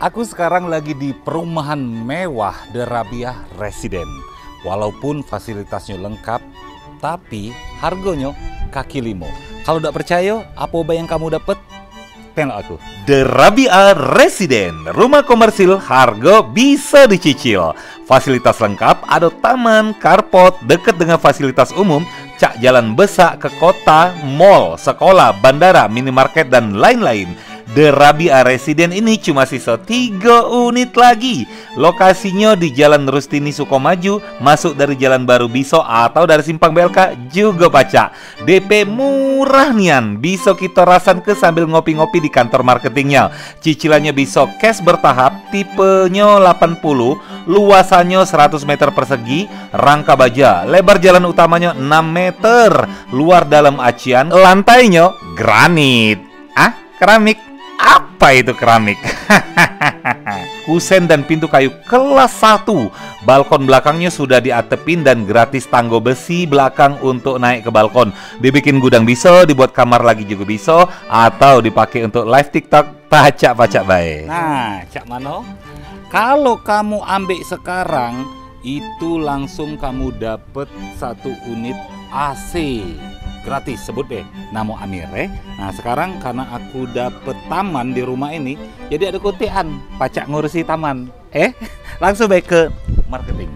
Aku sekarang lagi di perumahan mewah The Rabiah Resident. Walaupun fasilitasnya lengkap, tapi harganya kaki limo. Kalau tidak percaya, apa yang kamu dapat? Tengok aku. The Rabiah Resident, rumah komersil, harga bisa dicicil. Fasilitas lengkap, ada taman, carport, dekat dengan fasilitas umum, cak jalan besar ke kota, mall, sekolah, bandara, minimarket, dan lain-lain. The Rabiah Resident ini cuma sisa 3 unit lagi. Lokasinya di Jalan Rustini Sukomaju, masuk dari Jalan Baru Biso atau dari Simpang BLK juga pacak. DP murah nian, bisa kita rasan ke sambil ngopi-ngopi di kantor marketingnya. Cicilannya bisa cash bertahap, tipenya 80, luasannya 100 meter persegi, rangka baja, lebar jalan utamanya 6 meter, luar dalam acian, lantainya granit. Keramik? Apa itu keramik? Kusen dan pintu kayu kelas 1. Balkon belakangnya sudah diatepin dan gratis tangga besi belakang untuk naik ke balkon. Dibikin gudang bisa, dibuat kamar lagi juga bisa, atau dipakai untuk live TikTok. Pacak-pacak baik. Nah, cak mano? Kalau kamu ambil sekarang, itu langsung kamu dapat 1 unit AC. Gratis, sebut deh nama Amir ya. Nah sekarang karena aku dapet taman di rumah ini, jadi ada kotean pacak ngurusi taman. Langsung baik ke marketing.